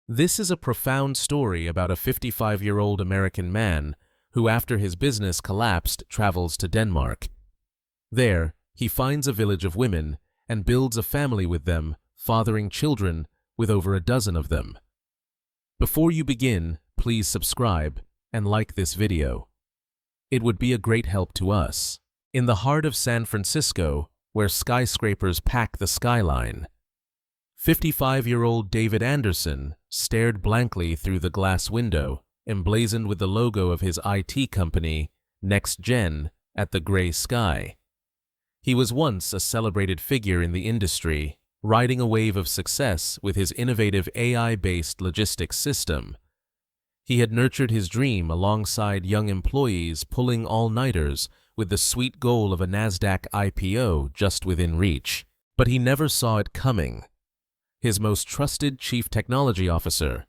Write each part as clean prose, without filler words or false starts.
This is a profound story about a 55-year-old American man who, after his business collapsed, travels to Denmark. There, he finds a village of women and builds a family with them, fathering children with over a dozen of them. Before you begin, please subscribe and like this video. It would be a great help to us. In the heart of San Francisco, where skyscrapers pack the skyline, 55-year-old David Anderson stared blankly through the glass window, emblazoned with the logo of his IT company, Next Gen, at the gray sky. He was once a celebrated figure in the industry, riding a wave of success with his innovative AI-based logistics system. He had nurtured his dream alongside young employees pulling all-nighters with the sweet goal of a NASDAQ IPO just within reach. But he never saw it coming. His most trusted chief technology officer,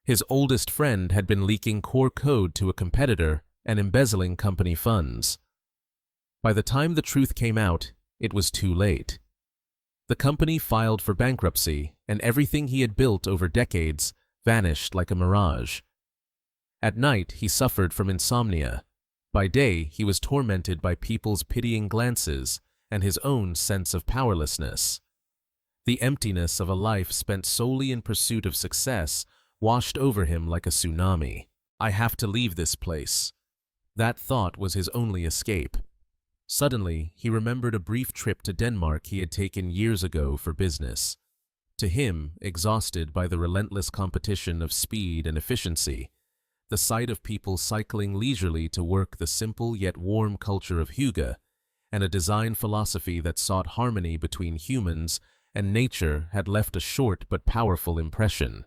his oldest friend, had been leaking core code to a competitor and embezzling company funds. By the time the truth came out, it was too late. The company filed for bankruptcy, and everything he had built over decades vanished like a mirage. At night, he suffered from insomnia. By day, he was tormented by people's pitying glances and his own sense of powerlessness. The emptiness of a life spent solely in pursuit of success washed over him like a tsunami. I have to leave this place. That thought was his only escape. Suddenly, he remembered a brief trip to Denmark he had taken years ago for business. To him, exhausted by the relentless competition of speed and efficiency, the sight of people cycling leisurely to work, the simple yet warm culture of hygge, and a design philosophy that sought harmony between humans and nature had left a short but powerful impression.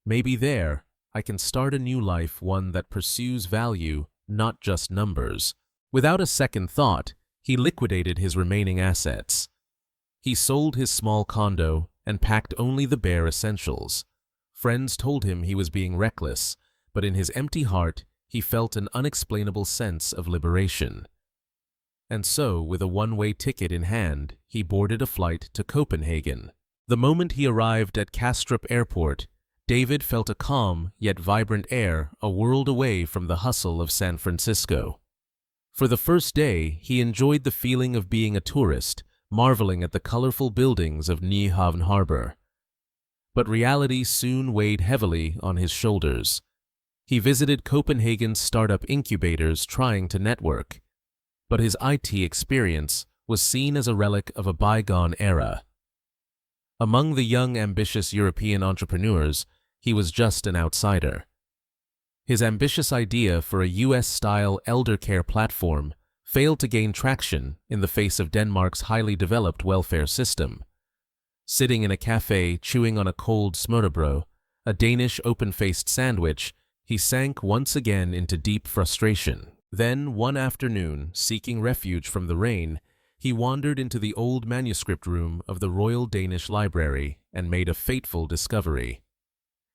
Maybe there, I can start a new life, one that pursues value, not just numbers. Without a second thought, he liquidated his remaining assets. He sold his small condo and packed only the bare essentials. Friends told him he was being reckless, but in his empty heart, he felt an unexplainable sense of liberation. And so, with a one-way ticket in hand, he boarded a flight to Copenhagen. The moment he arrived at Kastrup Airport, David felt a calm yet vibrant air a world away from the hustle of San Francisco. For the first day, he enjoyed the feeling of being a tourist, marveling at the colorful buildings of Nyhavn Harbor. But reality soon weighed heavily on his shoulders. He visited Copenhagen's startup incubators trying to network, but his IT experience was seen as a relic of a bygone era. Among the young, ambitious European entrepreneurs, he was just an outsider. His ambitious idea for a US-style elder care platform failed to gain traction in the face of Denmark's highly developed welfare system. Sitting in a cafe chewing on a cold smørrebrød, a Danish open-faced sandwich, he sank once again into deep frustration. Then, one afternoon, seeking refuge from the rain, he wandered into the old manuscript room of the Royal Danish Library and made a fateful discovery.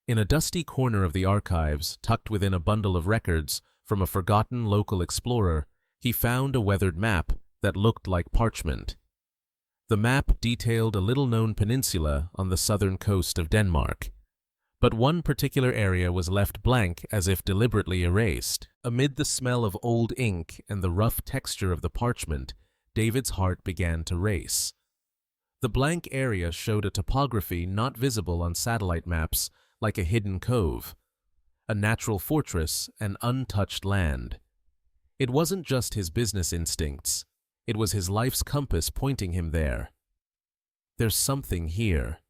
In a dusty corner of the archives, tucked within a bundle of records from a forgotten local explorer, he found a weathered map that looked like parchment. The map detailed a little-known peninsula on the southern coast of Denmark. But one particular area was left blank, as if deliberately erased. Amid the smell of old ink and the rough texture of the parchment, David's heart began to race. The blank area showed a topography not visible on satellite maps, like a hidden cove, a natural fortress, and untouched land. It wasn't just his business instincts. It was his life's compass pointing him there. There's something here.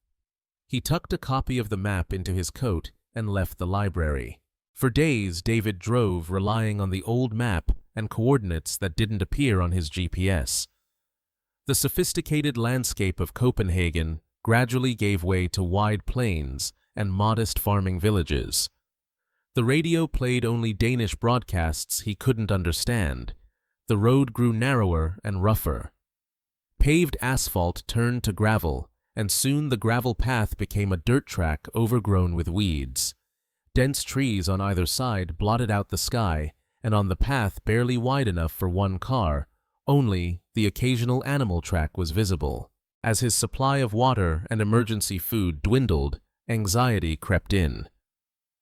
He tucked a copy of the map into his coat and left the library. For days, David drove, relying on the old map and coordinates that didn't appear on his GPS. The sophisticated landscape of Copenhagen gradually gave way to wide plains and modest farming villages. The radio played only Danish broadcasts he couldn't understand. The road grew narrower and rougher. Paved asphalt turned to gravel, and soon the gravel path became a dirt track overgrown with weeds. Dense trees on either side blotted out the sky, and on the path barely wide enough for one car, only the occasional animal track was visible. As his supply of water and emergency food dwindled, Anxiety crept in.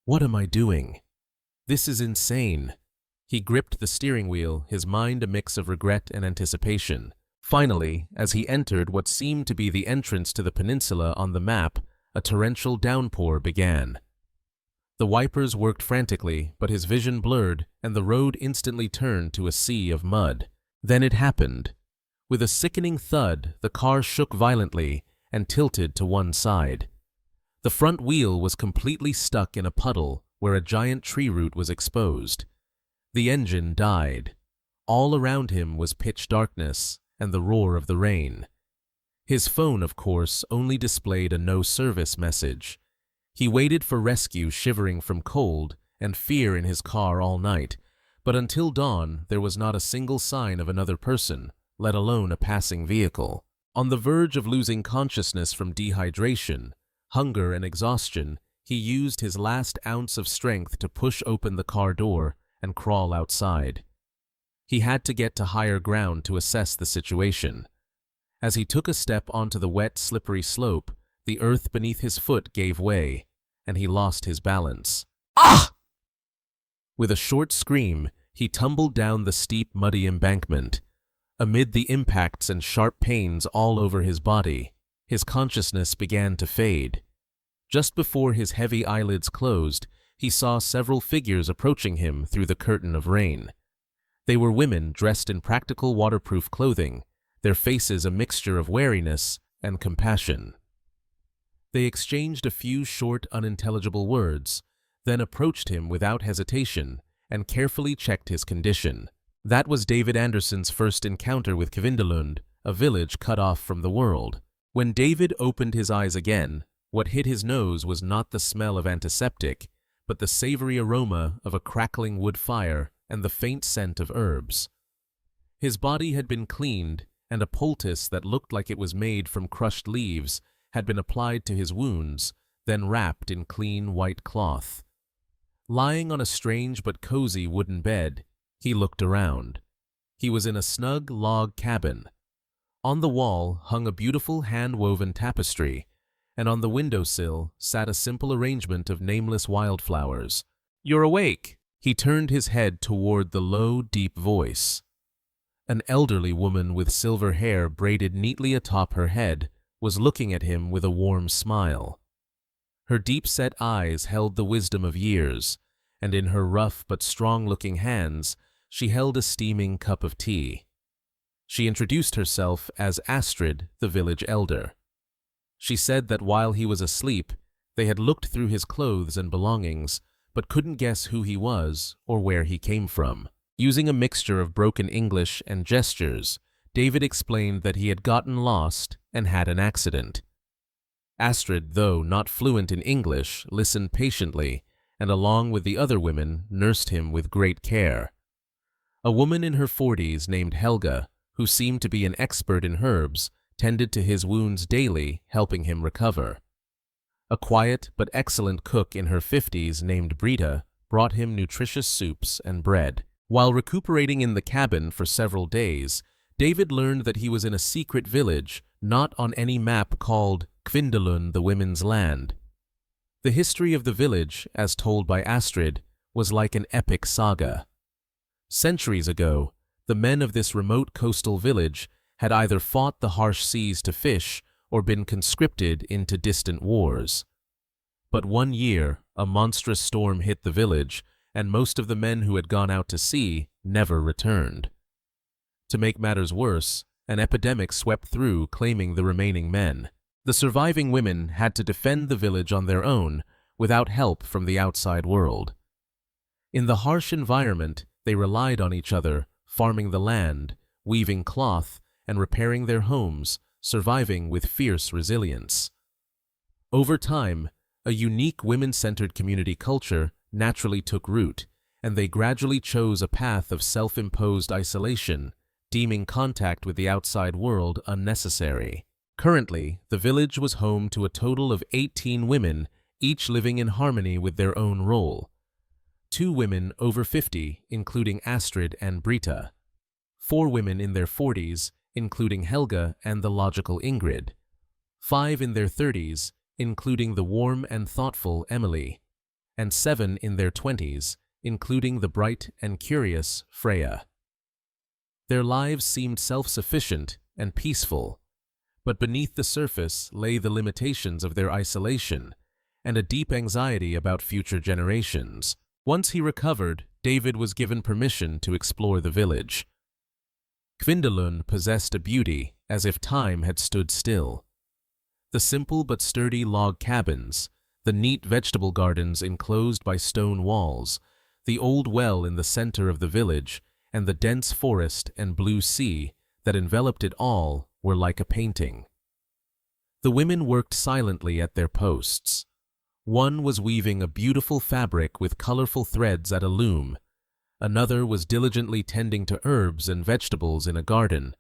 What am I doing? This is insane. He gripped the steering wheel, his mind a mix of regret and anticipation. Finally, as he entered what seemed to be the entrance to the peninsula on the map, a torrential downpour began. The wipers worked frantically, but his vision blurred, and the road instantly turned to a sea of mud. Then it happened. With a sickening thud, the car shook violently and tilted to one side. The front wheel was completely stuck in a puddle where a giant tree root was exposed. The engine died. All around him was pitch darkness and the roar of the rain. His phone, of course, only displayed a no-service message. He waited for rescue, shivering from cold and fear in his car all night, but until dawn there was not a single sign of another person, let alone a passing vehicle. On the verge of losing consciousness from dehydration, hunger and exhaustion, he used his last ounce of strength to push open the car door and crawl outside. He had to get to higher ground to assess the situation. As he took a step onto the wet, slippery slope, the earth beneath his foot gave way, and he lost his balance. Ah! With a short scream, he tumbled down the steep, muddy embankment. Amid the impacts and sharp pains all over his body, his consciousness began to fade. Just before his heavy eyelids closed, he saw several figures approaching him through the curtain of rain. They were women dressed in practical waterproof clothing, their faces a mixture of wariness and compassion. They exchanged a few short, unintelligible words, then approached him without hesitation and carefully checked his condition. That was David Anderson's first encounter with Kwindelund, a village cut off from the world. When David opened his eyes again, what hit his nose was not the smell of antiseptic, but the savory aroma of a crackling wood fire and the faint scent of herbs. His body had been cleaned, and a poultice that looked like it was made from crushed leaves had been applied to his wounds, then wrapped in clean white cloth. Lying on a strange but cozy wooden bed, he looked around. He was in a snug log cabin. On the wall hung a beautiful hand-woven tapestry, and on the windowsill sat a simple arrangement of nameless wildflowers. "You're awake!" He turned his head toward the low, deep voice. An elderly woman with silver hair braided neatly atop her head was looking at him with a warm smile. Her deep-set eyes held the wisdom of years, and in her rough but strong-looking hands she held a steaming cup of tea. She introduced herself as Astrid, the village elder. She said that while he was asleep, they had looked through his clothes and belongings, but couldn't guess who he was or where he came from. Using a mixture of broken English and gestures, David explained that he had gotten lost and had an accident. Astrid, though not fluent in English, listened patiently, and along with the other women, nursed him with great care. A woman in her 40s named Helga, who seemed to be an expert in herbs, tended to his wounds daily, helping him recover. A quiet but excellent cook in her 50s named Brita brought him nutritious soups and bread. While recuperating in the cabin for several days, David learned that he was in a secret village, not on any map, called Kwindelund, the Women's Land. The history of the village, as told by Astrid, was like an epic saga. Centuries ago, the men of this remote coastal village had either fought the harsh seas to fish or been conscripted into distant wars. But one year, a monstrous storm hit the village, and most of the men who had gone out to sea never returned. To make matters worse, an epidemic swept through, claiming the remaining men. The surviving women had to defend the village on their own, without help from the outside world. In the harsh environment, they relied on each other, farming the land, weaving cloth, and repairing their homes, surviving with fierce resilience. Over time, a unique women-centered community culture naturally took root, and they gradually chose a path of self-imposed isolation, deeming contact with the outside world unnecessary. Currently, the village was home to a total of 18 women, each living in harmony with their own role. 2 women over 50, including Astrid and Brita. 4 women in their 40s, including Helga and the logical Ingrid. 5 in their 30s, including the warm and thoughtful Emily, and 7 in their 20s, including the bright and curious Freya. Their lives seemed self-sufficient and peaceful, but beneath the surface lay the limitations of their isolation and a deep anxiety about future generations. Once he recovered, David was given permission to explore the village. Kwindelund possessed a beauty as if time had stood still. The simple but sturdy log cabins, the neat vegetable gardens enclosed by stone walls, the old well in the center of the village, and the dense forest and blue sea that enveloped it all were like a painting. The women worked silently at their posts. One was weaving a beautiful fabric with colorful threads at a loom. Another was diligently tending to herbs and vegetables in a garden,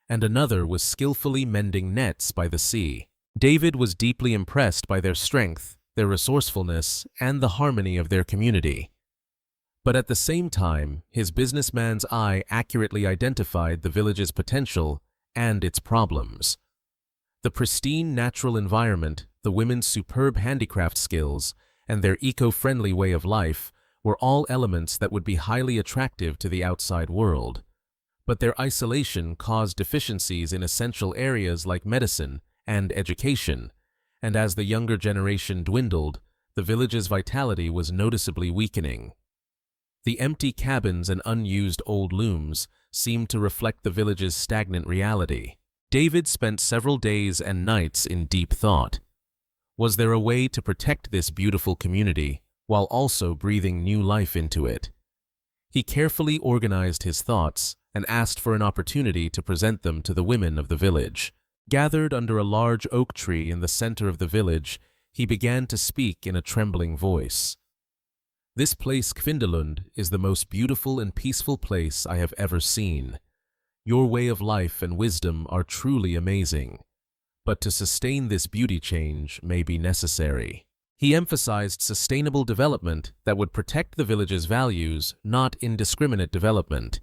and another was skillfully mending nets by the sea. David was deeply impressed by their strength, their resourcefulness, and the harmony of their community. But at the same time, his businessman's eye accurately identified the village's potential and its problems. The pristine natural environment, the women's superb handicraft skills, and their eco-friendly way of life were all elements that would be highly attractive to the outside world. But their isolation caused deficiencies in essential areas like medicine and education, and as the younger generation dwindled, the village's vitality was noticeably weakening. The empty cabins and unused old looms seemed to reflect the village's stagnant reality. David spent several days and nights in deep thought. Was there a way to protect this beautiful community while also breathing new life into it? He carefully organized his thoughts and asked for an opportunity to present them to the women of the village. Gathered under a large oak tree in the center of the village, he began to speak in a trembling voice. "This place, Kwindelund, is the most beautiful and peaceful place I have ever seen. Your way of life and wisdom are truly amazing, but to sustain this beauty change may be necessary." He emphasized sustainable development that would protect the village's values, not indiscriminate development.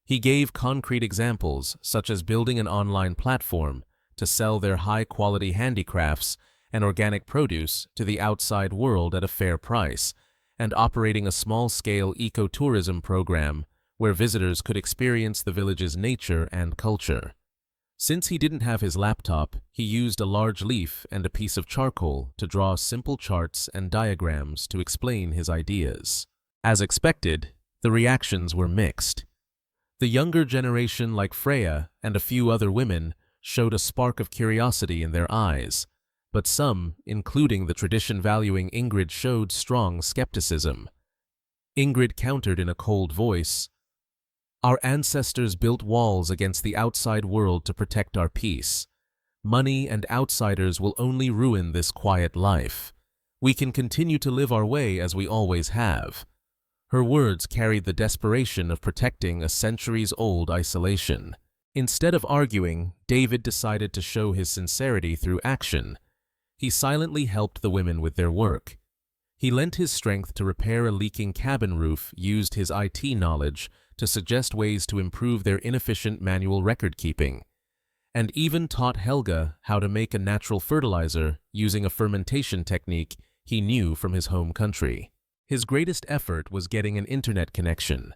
He gave concrete examples, such as building an online platform to sell their high-quality handicrafts and organic produce to the outside world at a fair price, and operating a small-scale ecotourism program where visitors could experience the village's nature and culture. Since he didn't have his laptop, he used a large leaf and a piece of charcoal to draw simple charts and diagrams to explain his ideas. As expected, the reactions were mixed. The younger generation, like Freya and a few other women, showed a spark of curiosity in their eyes, but some, including the tradition-valuing Ingrid, showed strong skepticism. Ingrid countered in a cold voice, "Our ancestors built walls against the outside world to protect our peace. Money and outsiders will only ruin this quiet life. We can continue to live our way as we always have." Her words carried the desperation of protecting a centuries-old isolation. Instead of arguing, David decided to show his sincerity through action. He silently helped the women with their work. He lent his strength to repair a leaking cabin roof, used his IT knowledge to suggest ways to improve their inefficient manual record-keeping, and even taught Helga how to make a natural fertilizer using a fermentation technique he knew from his home country. His greatest effort was getting an internet connection.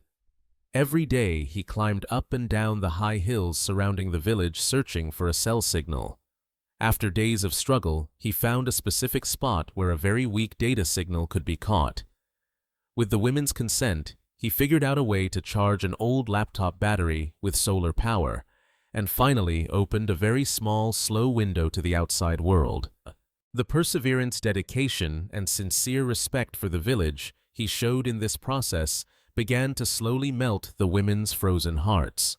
Every day he climbed up and down the high hills surrounding the village searching for a cell signal. After days of struggle, he found a specific spot where a very weak data signal could be caught. With the women's consent, he figured out a way to charge an old laptop battery with solar power, and finally opened a very small, slow window to the outside world. The perseverance, dedication, and sincere respect for the village he showed in this process began to slowly melt the women's frozen hearts,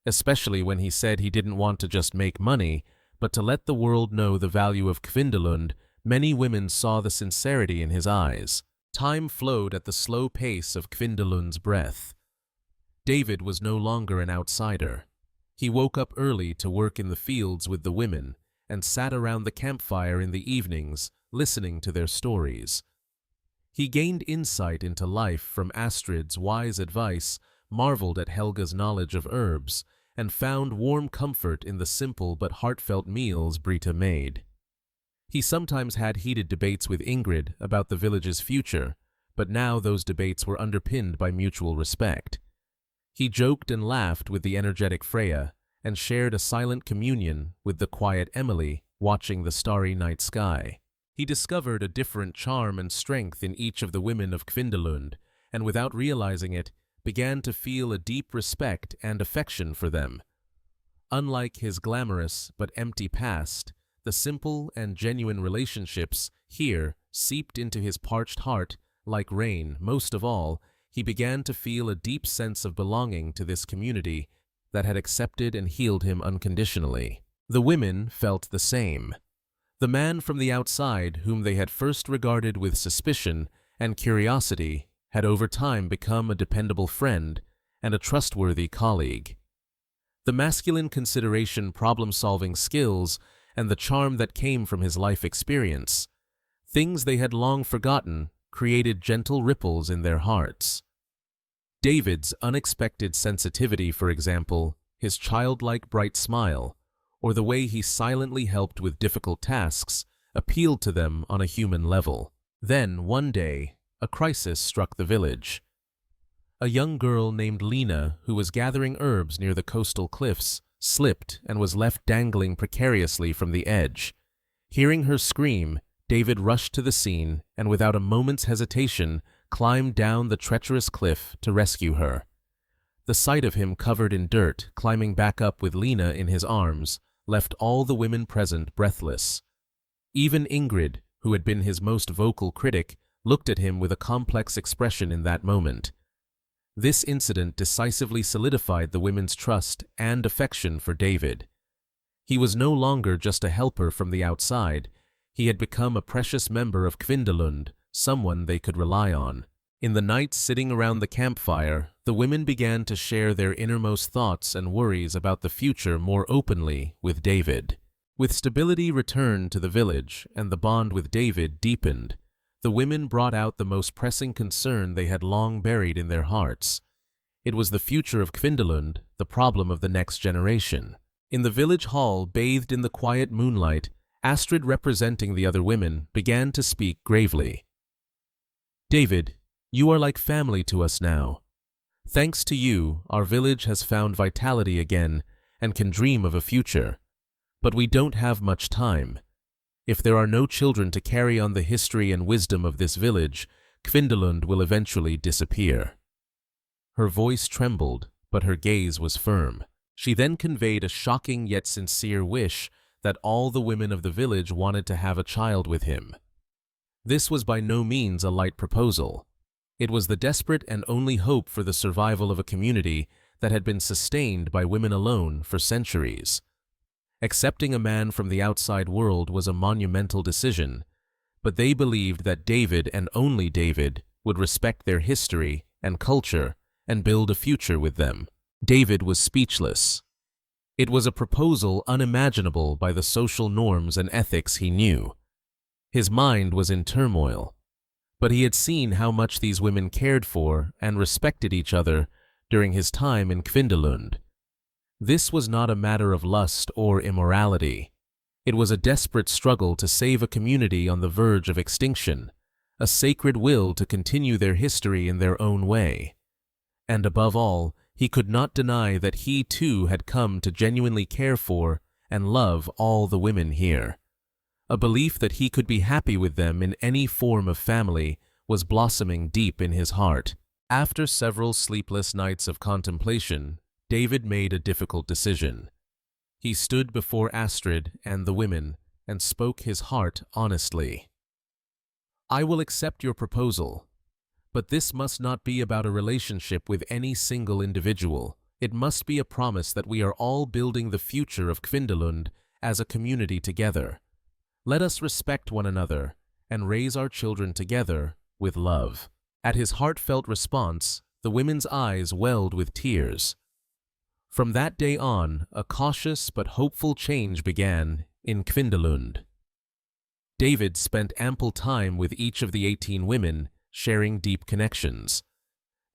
especially when he said he didn't want to just make money, but to let the world know the value of Kwindelund. Many women saw the sincerity in his eyes. Time flowed at the slow pace of Kwindelund's breath. David was no longer an outsider. He woke up early to work in the fields with the women and sat around the campfire in the evenings, listening to their stories. He gained insight into life from Astrid's wise advice, marveled at Helga's knowledge of herbs, and found warm comfort in the simple but heartfelt meals Brita made. He sometimes had heated debates with Ingrid about the village's future, but now those debates were underpinned by mutual respect. He joked and laughed with the energetic Freya, and shared a silent communion with the quiet Emily, watching the starry night sky. He discovered a different charm and strength in each of the women of Kwindelund, and without realizing it, began to feel a deep respect and affection for them. Unlike his glamorous but empty past, the simple and genuine relationships here seeped into his parched heart like rain. Most of all, he began to feel a deep sense of belonging to this community that had accepted and healed him unconditionally. The women felt the same. The man from the outside, whom they had first regarded with suspicion and curiosity, had over time become a dependable friend and a trustworthy colleague. The masculine consideration, problem-solving skills, and the charm that came from his life experience, things they had long forgotten, created gentle ripples in their hearts. David's unexpected sensitivity, for example, his childlike bright smile, or the way he silently helped with difficult tasks, appealed to them on a human level. Then, one day, a crisis struck the village. A young girl named Lena, who was gathering herbs near the coastal cliffs, slipped and was left dangling precariously from the edge. Hearing her scream, David rushed to the scene and without a moment's hesitation climbed down the treacherous cliff to rescue her. The sight of him covered in dirt, climbing back up with Lena in his arms, left all the women present breathless. Even Ingrid, who had been his most vocal critic, looked at him with a complex expression in that moment. This incident decisively solidified the women's trust and affection for David. He was no longer just a helper from the outside. He had become a precious member of Kwindelund, someone they could rely on. In the nights sitting around the campfire, the women began to share their innermost thoughts and worries about the future more openly with David. With stability returned to the village and the bond with David deepened, the women brought out the most pressing concern they had long buried in their hearts. It was the future of Kwindelund, the problem of the next generation. In the village hall, bathed in the quiet moonlight, Astrid, representing the other women, began to speak gravely. "David, you are like family to us now. Thanks to you, our village has found vitality again and can dream of a future. But we don't have much time. If there are no children to carry on the history and wisdom of this village, Kwindelund will eventually disappear." Her voice trembled, but her gaze was firm. She then conveyed a shocking yet sincere wish that all the women of the village wanted to have a child with him. This was by no means a light proposal. It was the desperate and only hope for the survival of a community that had been sustained by women alone for centuries. Accepting a man from the outside world was a monumental decision, but they believed that David and only David would respect their history and culture and build a future with them. David was speechless. It was a proposal unimaginable by the social norms and ethics he knew. His mind was in turmoil, but he had seen how much these women cared for and respected each other during his time in Kwindelund. This was not a matter of lust or immorality. It was a desperate struggle to save a community on the verge of extinction, a sacred will to continue their history in their own way. And above all, he could not deny that he too had come to genuinely care for and love all the women here. A belief that he could be happy with them in any form of family was blossoming deep in his heart. After several sleepless nights of contemplation, David made a difficult decision. He stood before Astrid and the women and spoke his heart honestly. "I will accept your proposal, but this must not be about a relationship with any single individual. It must be a promise that we are all building the future of Kwindelund as a community together. Let us respect one another and raise our children together with love." At his heartfelt response, the women's eyes welled with tears. From that day on, a cautious but hopeful change began in Kwindelund. David spent ample time with each of the 18 women, sharing deep connections.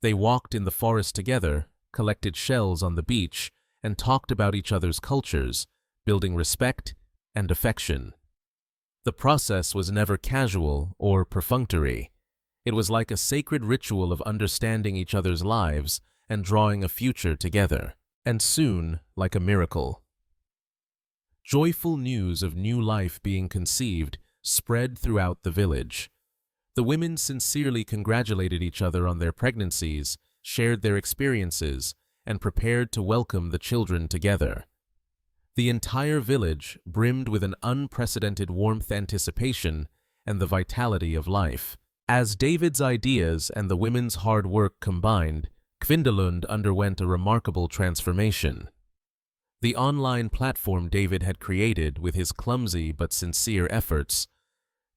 They walked in the forest together, collected shells on the beach, and talked about each other's cultures, building respect and affection. The process was never casual or perfunctory. It was like a sacred ritual of understanding each other's lives and drawing a future together, and soon like a miracle. Joyful news of new life being conceived spread throughout the village. The women sincerely congratulated each other on their pregnancies, shared their experiences, and prepared to welcome the children together. The entire village brimmed with an unprecedented warmth, anticipation, and the vitality of life. As David's ideas and the women's hard work combined, Kwindelund underwent a remarkable transformation. The online platform David had created with his clumsy but sincere efforts,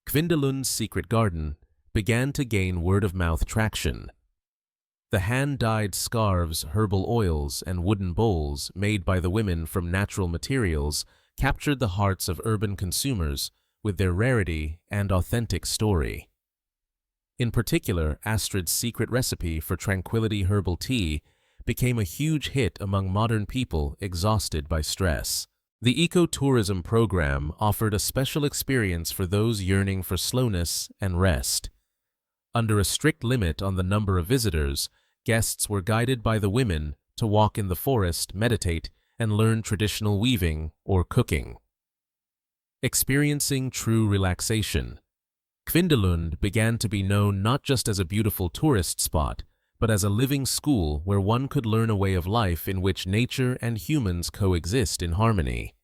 Kwindelund's Secret Garden, began to gain word-of-mouth traction. The hand-dyed scarves, herbal oils, and wooden bowls made by the women from natural materials captured the hearts of urban consumers with their rarity and authentic story. In particular, Astrid's secret recipe for tranquility herbal tea became a huge hit among modern people exhausted by stress. The ecotourism program offered a special experience for those yearning for slowness and rest. Under a strict limit on the number of visitors, guests were guided by the women to walk in the forest, meditate, and learn traditional weaving or cooking. Experiencing true relaxation, Kwindelund began to be known not just as a beautiful tourist spot, but as a living school where one could learn a way of life in which nature and humans coexist in harmony.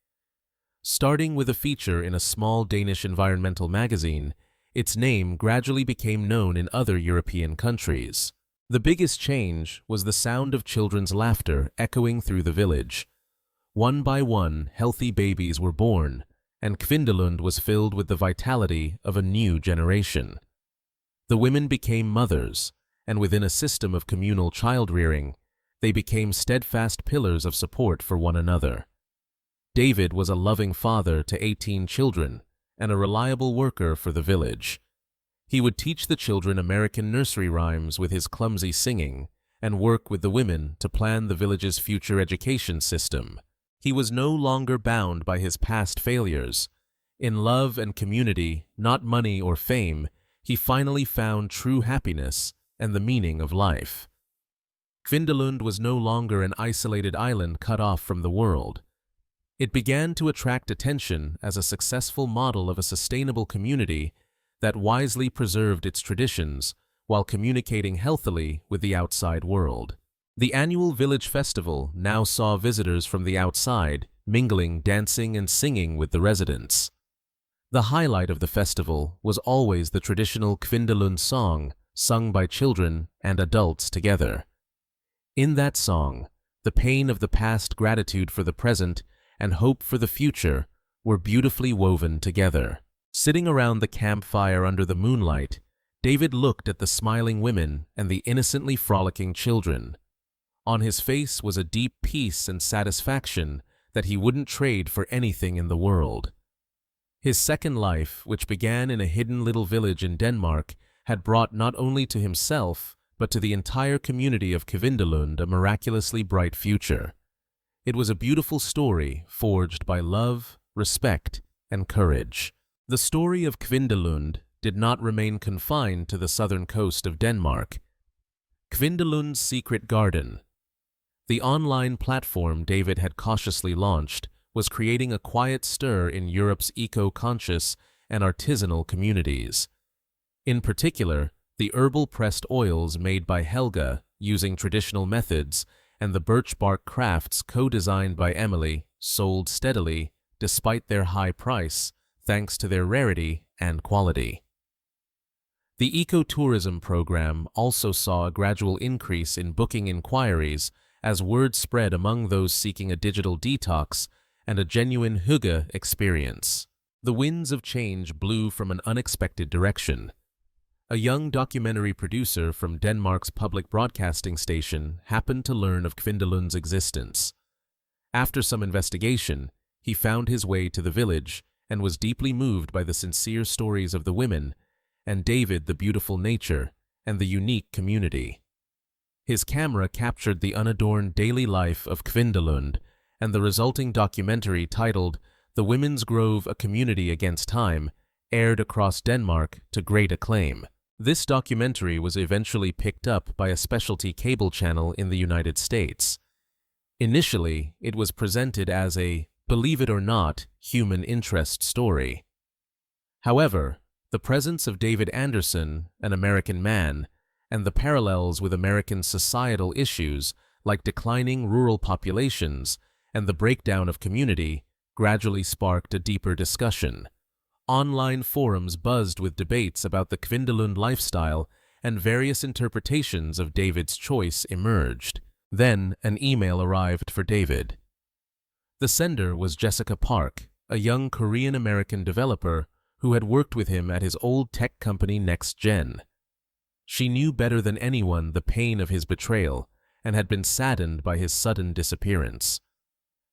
Starting with a feature in a small Danish environmental magazine, its name gradually became known in other European countries. The biggest change was the sound of children's laughter echoing through the village. One by one, healthy babies were born, and Kwindelund was filled with the vitality of a new generation. The women became mothers, and within a system of communal child-rearing, they became steadfast pillars of support for one another. David was a loving father to 18 children and a reliable worker for the village. He would teach the children American nursery rhymes with his clumsy singing and work with the women to plan the village's future education system. He was no longer bound by his past failures. In love and community, not money or fame, he finally found true happiness and the meaning of life. Kwindelund was no longer an isolated island cut off from the world. It began to attract attention as a successful model of a sustainable community that wisely preserved its traditions while communicating healthily with the outside world. The annual village festival now saw visitors from the outside mingling, dancing, and singing with the residents. The highlight of the festival was always the traditional Kwindelund song, sung by children and adults together. In that song, the pain of the past, gratitude for the present, and hope for the future were beautifully woven together. Sitting around the campfire under the moonlight, David looked at the smiling women and the innocently frolicking children. On his face was a deep peace and satisfaction that he wouldn't trade for anything in the world. His second life, which began in a hidden little village in Denmark, had brought not only to himself, but to the entire community of Kwindelund a miraculously bright future. It was a beautiful story forged by love, respect, and courage. The story of Kwindelund did not remain confined to the southern coast of Denmark. Kwindelund's Secret Garden, the online platform David had cautiously launched, was creating a quiet stir in Europe's eco-conscious and artisanal communities. In particular, the herbal pressed oils made by Helga using traditional methods and the birch bark crafts co-designed by Emily sold steadily despite their high price thanks to their rarity and quality. The ecotourism program also saw a gradual increase in booking inquiries as word spread among those seeking a digital detox and a genuine hygge experience. The winds of change blew from an unexpected direction. A young documentary producer from Denmark's public broadcasting station happened to learn of Kwindelund's existence. After some investigation, he found his way to the village and was deeply moved by the sincere stories of the women and David, the beautiful nature, and the unique community. His camera captured the unadorned daily life of Kwindelund, and the resulting documentary titled The Women's Grove, A Community Against Time, aired across Denmark to great acclaim. This documentary was eventually picked up by a specialty cable channel in the United States. Initially, it was presented as a, believe it or not, human interest story. However, the presence of David Anderson, an American man, and the parallels with American societal issues like declining rural populations and the breakdown of community gradually sparked a deeper discussion. Online forums buzzed with debates about the Kwindelund lifestyle, and various interpretations of David's choice emerged. Then an email arrived for David. The sender was Jessica Park, a young Korean-American developer who had worked with him at his old tech company NextGen. She knew better than anyone the pain of his betrayal and had been saddened by his sudden disappearance.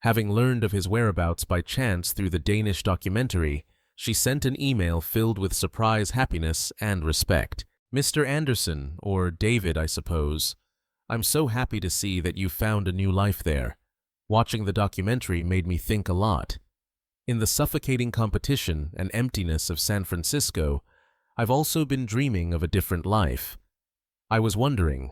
Having learned of his whereabouts by chance through the Danish documentary, she sent an email filled with surprise happiness and respect. "Mr. Anderson, or David, I suppose. I'm so happy to see that you found a new life there. Watching the documentary made me think a lot. In the suffocating competition and emptiness of San Francisco, I've also been dreaming of a different life. I was wondering,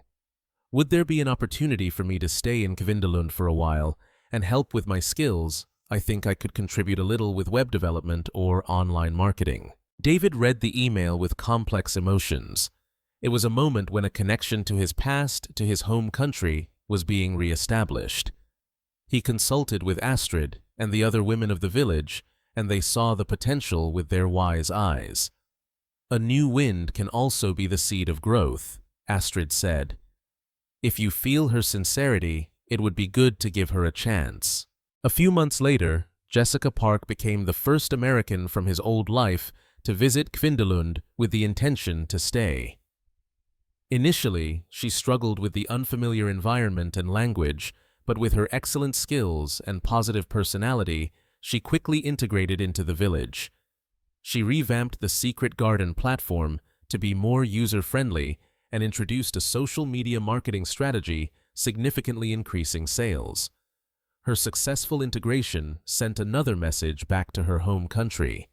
would there be an opportunity for me to stay in Kwindelund for a while and help with my skills? I think I could contribute a little with web development or online marketing." David read the email with complex emotions. It was a moment when a connection to his past, to his home country, was being re-established. He consulted with Astrid and the other women of the village, and they saw the potential with their wise eyes. "A new wind can also be the seed of growth," Astrid said. "If you feel her sincerity, it would be good to give her a chance." A few months later, Jessica Park became the first American from his old life to visit Kwindelund with the intention to stay. Initially, she struggled with the unfamiliar environment and language, but with her excellent skills and positive personality, she quickly integrated into the village. She revamped the Secret Garden platform to be more user-friendly and introduced a social media marketing strategy, significantly increasing sales. Her successful integration sent another message back to her home country.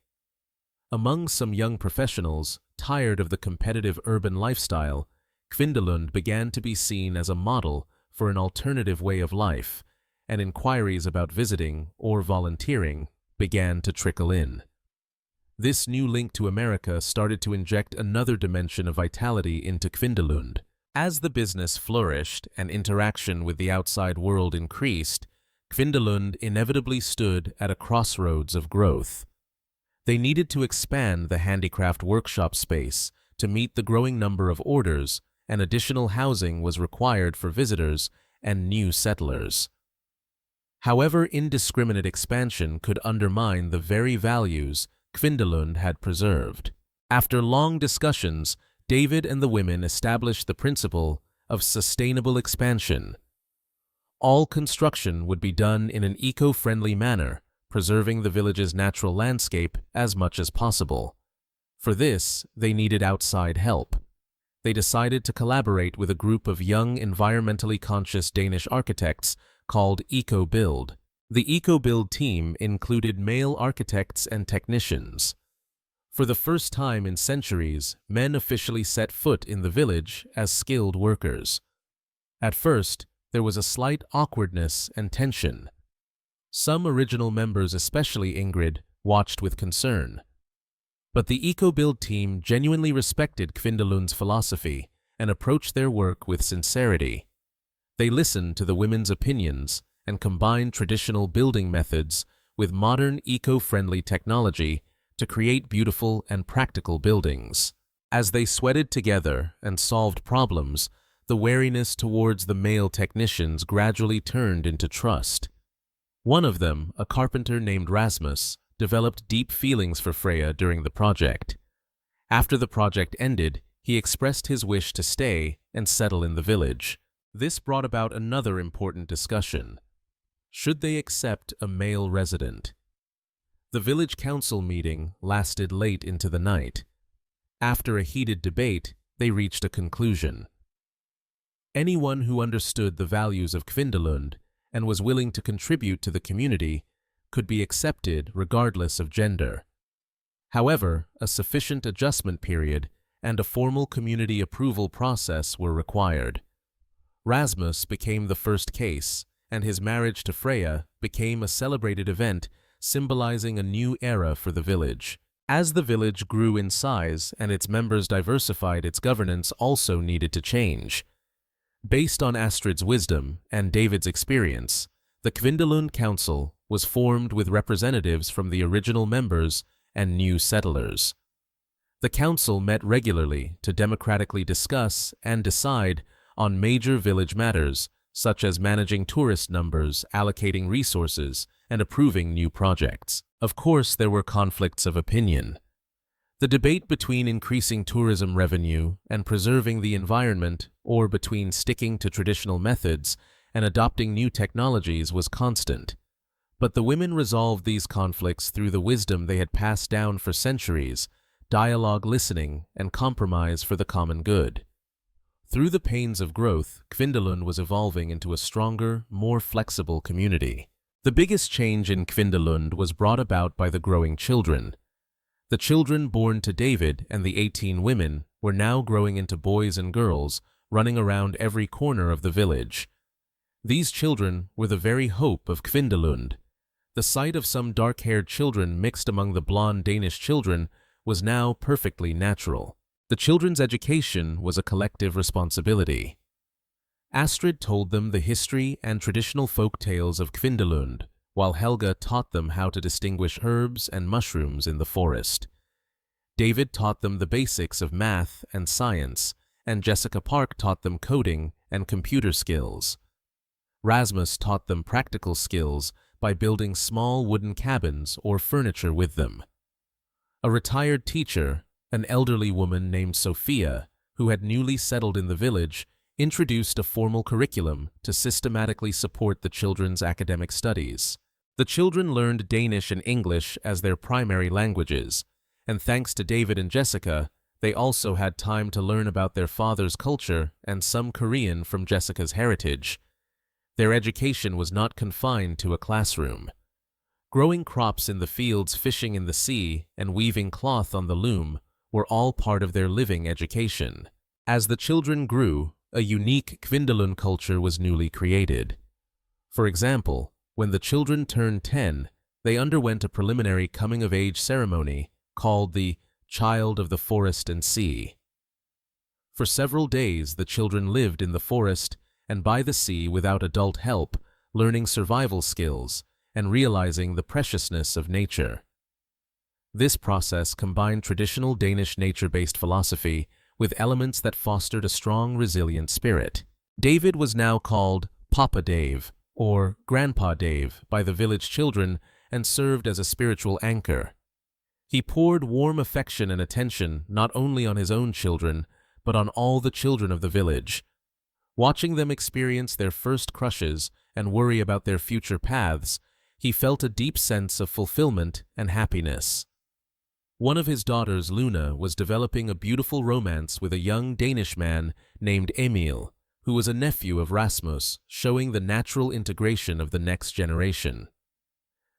Among some young professionals, tired of the competitive urban lifestyle, Kwindelund began to be seen as a model for an alternative way of life, and inquiries about visiting or volunteering began to trickle in. This new link to America started to inject another dimension of vitality into Kwindelund. As the business flourished and interaction with the outside world increased, Kwindelund inevitably stood at a crossroads of growth. They needed to expand the handicraft workshop space to meet the growing number of orders, and additional housing was required for visitors and new settlers. However, indiscriminate expansion could undermine the very values Kwindelund had preserved. After long discussions, David and the women established the principle of sustainable expansion. All construction would be done in an eco-friendly manner, preserving the village's natural landscape as much as possible. For this, they needed outside help. They decided to collaborate with a group of young, environmentally conscious Danish architects called EcoBuild. The EcoBuild team included male architects and technicians. For the first time in centuries, men officially set foot in the village as skilled workers. At first, there was a slight awkwardness and tension. Some original members, especially Ingrid, watched with concern. But the EcoBuild team genuinely respected Kwindelund's philosophy and approached their work with sincerity. They listened to the women's opinions and combined traditional building methods with modern eco-friendly technology to create beautiful and practical buildings. As they sweated together and solved problems, the wariness towards the male technicians gradually turned into trust. One of them, a carpenter named Rasmus, developed deep feelings for Freya during the project. After the project ended, he expressed his wish to stay and settle in the village. This brought about another important discussion. Should they accept a male resident? The village council meeting lasted late into the night. After a heated debate, they reached a conclusion. Anyone who understood the values of Kwindelund and was willing to contribute to the community could be accepted regardless of gender. However, a sufficient adjustment period and a formal community approval process were required. Rasmus became the first case, and his marriage to Freya became a celebrated event symbolizing a new era for the village. As the village grew in size and its members diversified, its governance also needed to change. Based on Astrid's wisdom and David's experience, the Kwindelund Council was formed with representatives from the original members and new settlers. The council met regularly to democratically discuss and decide on major village matters, such as managing tourist numbers, allocating resources, and approving new projects. Of course, there were conflicts of opinion. The debate between increasing tourism revenue and preserving the environment, or between sticking to traditional methods and adopting new technologies, was constant. But the women resolved these conflicts through the wisdom they had passed down for centuries, dialogue, listening, and compromise for the common good. Through the pains of growth, Kwindelund was evolving into a stronger, more flexible community. The biggest change in Kwindelund was brought about by the growing children. The children born to David and the 18 women were now growing into boys and girls, running around every corner of the village. These children were the very hope of Kwindelund. The sight of some dark-haired children mixed among the blonde Danish children was now perfectly natural. The children's education was a collective responsibility. Astrid told them the history and traditional folk tales of Kwindelund, while Helga taught them how to distinguish herbs and mushrooms in the forest. David taught them the basics of math and science, and Jessica Park taught them coding and computer skills. Rasmus taught them practical skills by building small wooden cabins or furniture with them. A retired teacher, an elderly woman named Sophia, who had newly settled in the village, introduced a formal curriculum to systematically support the children's academic studies. The children learned Danish and English as their primary languages, and thanks to David and Jessica, they also had time to learn about their father's culture and some Korean from Jessica's heritage. Their education was not confined to a classroom. Growing crops in the fields, fishing in the sea, and weaving cloth on the loom were all part of their living education. As the children grew, a unique Kwindelund culture was newly created. For example, when the children turned 10, they underwent a preliminary coming-of-age ceremony called the Child of the Forest and Sea. For several days, the children lived in the forest and by the sea without adult help, learning survival skills and realizing the preciousness of nature. This process combined traditional Danish nature-based philosophy with elements that fostered a strong, resilient spirit. David was now called Papa Dave, or Grandpa Dave, by the village children and served as a spiritual anchor. He poured warm affection and attention not only on his own children, but on all the children of the village. Watching them experience their first crushes and worry about their future paths, he felt a deep sense of fulfillment and happiness. One of his daughters, Luna, was developing a beautiful romance with a young Danish man named Emil, who was a nephew of Rasmus, showing the natural integration of the next generation.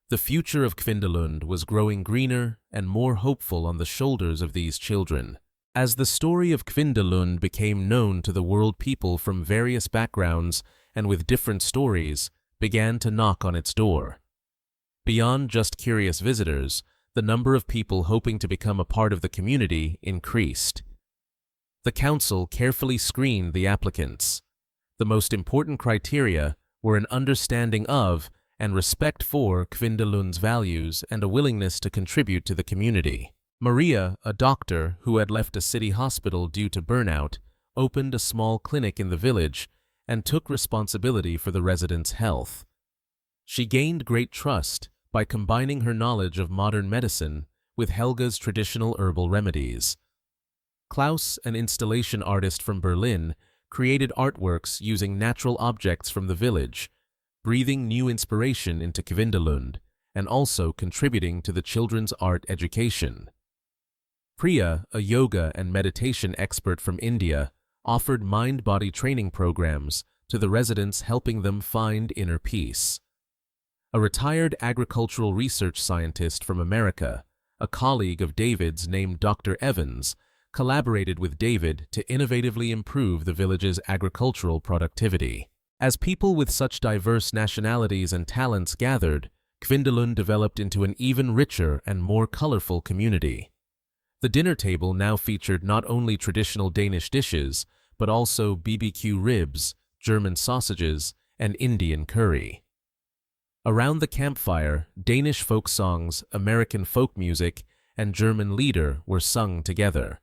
The future of Kwindelund was growing greener and more hopeful on the shoulders of these children. As the story of Kwindelund became known to the world, people from various backgrounds and with different stories began to knock on its door. Beyond just curious visitors, the number of people hoping to become a part of the community increased. The council carefully screened the applicants. The most important criteria were an understanding of and respect for Kwindelund's values and a willingness to contribute to the community. Maria, a doctor who had left a city hospital due to burnout, opened a small clinic in the village and took responsibility for the residents' health. She gained great trust by combining her knowledge of modern medicine with Helga's traditional herbal remedies. Klaus, an installation artist from Berlin, created artworks using natural objects from the village, breathing new inspiration into Kwindelund and also contributing to the children's art education. Priya, a yoga and meditation expert from India, offered mind-body training programs to the residents, helping them find inner peace. A retired agricultural research scientist from America, a colleague of David's named Dr. Evans, collaborated with David to innovatively improve the village's agricultural productivity. As people with such diverse nationalities and talents gathered, Kwindelund developed into an even richer and more colorful community. The dinner table now featured not only traditional Danish dishes, but also BBQ ribs, German sausages, and Indian curry. Around the campfire, Danish folk songs, American folk music, and German lieder were sung together.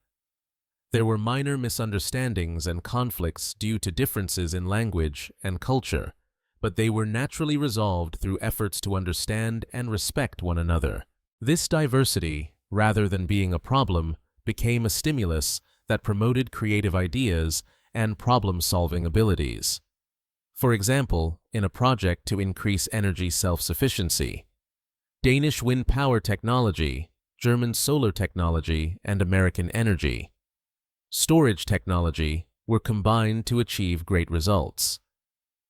There were minor misunderstandings and conflicts due to differences in language and culture, but they were naturally resolved through efforts to understand and respect one another. This diversity, rather than being a problem, became a stimulus that promoted creative ideas and problem-solving abilities. For example, in a project to increase energy self-sufficiency, Danish wind power technology, German solar technology, and American energy storage technology were combined to achieve great results.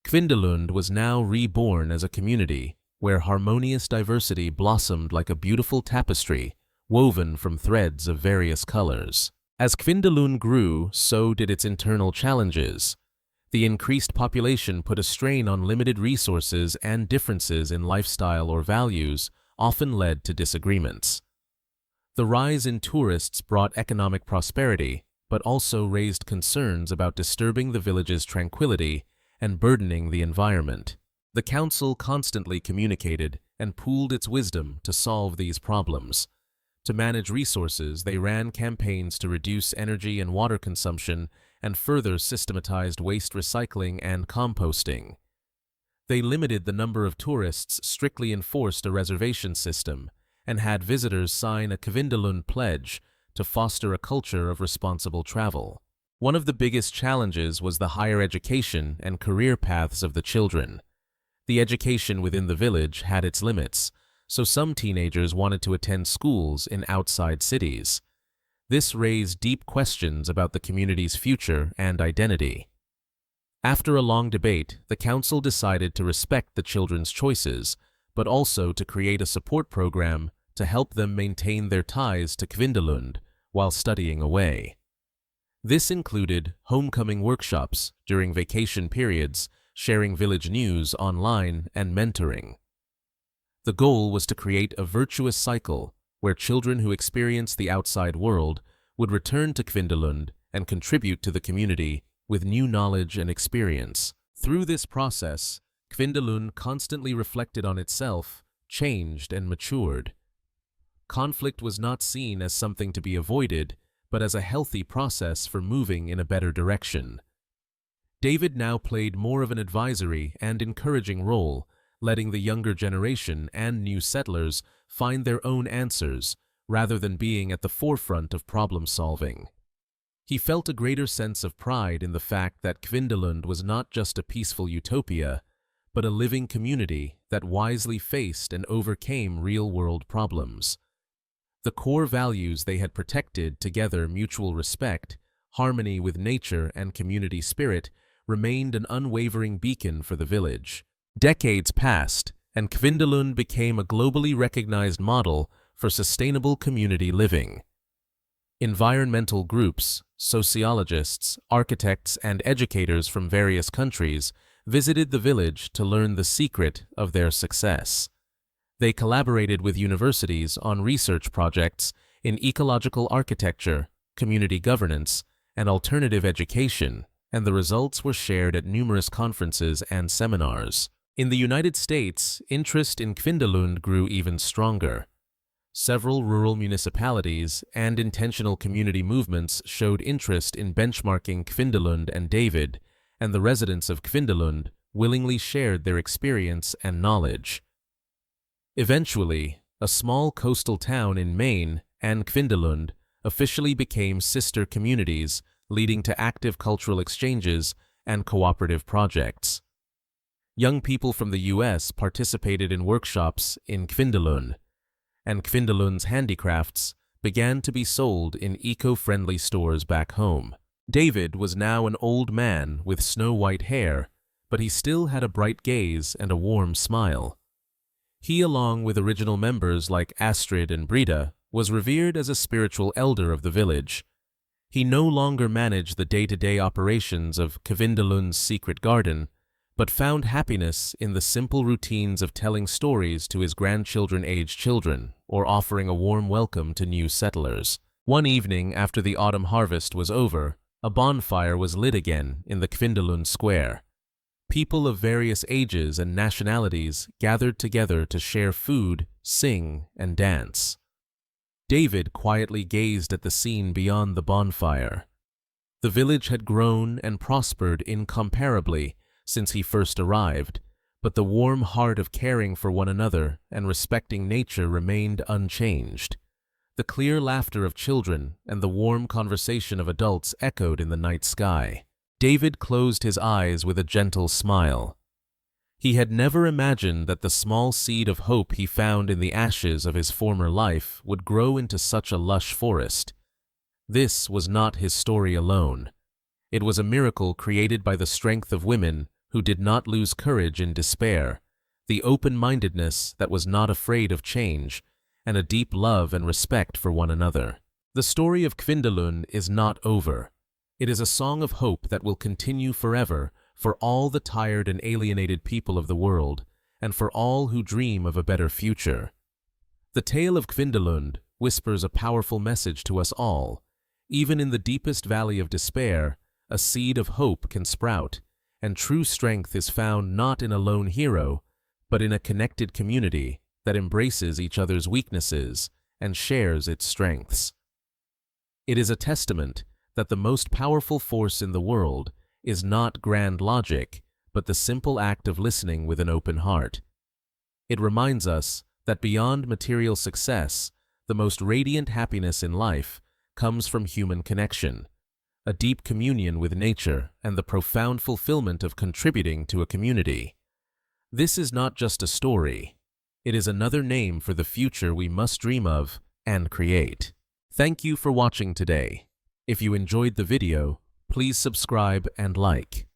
Kwindelund was now reborn as a community where harmonious diversity blossomed like a beautiful tapestry woven from threads of various colors. As Kwindelund grew, so did its internal challenges. The increased population put a strain on limited resources, and differences in lifestyle or values often led to disagreements. The rise in tourists brought economic prosperity, but also raised concerns about disturbing the village's tranquility and burdening the environment. The council constantly communicated and pooled its wisdom to solve these problems. To manage resources, they ran campaigns to reduce energy and water consumption and further systematized waste recycling and composting. They limited the number of tourists, strictly enforced a reservation system, and had visitors sign a Kwindelund pledge to foster a culture of responsible travel. One of the biggest challenges was the higher education and career paths of the children. The education within the village had its limits, so some teenagers wanted to attend schools in outside cities. This raised deep questions about the community's future and identity. After a long debate, the council decided to respect the children's choices, but also to create a support program to help them maintain their ties to Kwindelund while studying away. This included homecoming workshops during vacation periods, sharing village news online, and mentoring. The goal was to create a virtuous cycle where children who experience the outside world would return to Kwindelund and contribute to the community with new knowledge and experience. Through this process, Kwindelund constantly reflected on itself, changed, and matured. Conflict was not seen as something to be avoided, but as a healthy process for moving in a better direction. David now played more of an advisory and encouraging role, letting the younger generation and new settlers find their own answers rather than being at the forefront of problem-solving. He felt a greater sense of pride in the fact that Kwindelund was not just a peaceful utopia, but a living community that wisely faced and overcame real-world problems. The core values they had protected together, mutual respect, harmony with nature, and community spirit, remained an unwavering beacon for the village. Decades passed, and Kwindelund became a globally recognized model for sustainable community living. Environmental groups, sociologists, architects, and educators from various countries visited the village to learn the secret of their success. They collaborated with universities on research projects in ecological architecture, community governance, and alternative education, and the results were shared at numerous conferences and seminars. In the United States, interest in Kwindelund grew even stronger. Several rural municipalities and intentional community movements showed interest in benchmarking Kwindelund and David, and the residents of Kwindelund willingly shared their experience and knowledge. Eventually, a small coastal town in Maine and Kwindelund officially became sister communities, leading to active cultural exchanges and cooperative projects. Young people from the U.S. participated in workshops in Kwindelund, and Kwindelund's handicrafts began to be sold in eco-friendly stores back home. David was now an old man with snow-white hair, but he still had a bright gaze and a warm smile. He, along with original members like Astrid and Brita, was revered as a spiritual elder of the village. He no longer managed the day-to-day operations of Kwindelund's secret garden, but found happiness in the simple routines of telling stories to his grandchildren-aged children or offering a warm welcome to new settlers. One evening after the autumn harvest was over, a bonfire was lit again in the Kwindelund square. People of various ages and nationalities gathered together to share food, sing, and dance. David quietly gazed at the scene beyond the bonfire. The village had grown and prospered incomparably since he first arrived, but the warm heart of caring for one another and respecting nature remained unchanged. The clear laughter of children and the warm conversation of adults echoed in the night sky. David closed his eyes with a gentle smile. He had never imagined that the small seed of hope he found in the ashes of his former life would grow into such a lush forest. This was not his story alone. It was a miracle created by the strength of women who did not lose courage in despair, the open-mindedness that was not afraid of change, and a deep love and respect for one another. The story of Kwindelund is not over. It is a song of hope that will continue forever for all the tired and alienated people of the world, and for all who dream of a better future. The tale of Kwindelund whispers a powerful message to us all. Even in the deepest valley of despair, a seed of hope can sprout, and true strength is found not in a lone hero, but in a connected community that embraces each other's weaknesses and shares its strengths. It is a testament that the most powerful force in the world is not grand logic, but the simple act of listening with an open heart. It reminds us that beyond material success, the most radiant happiness in life comes from human connection, a deep communion with nature, and the profound fulfillment of contributing to a community. This is not just a story. It is another name for the future we must dream of and create. Thank you for watching today. If you enjoyed the video, please subscribe and like.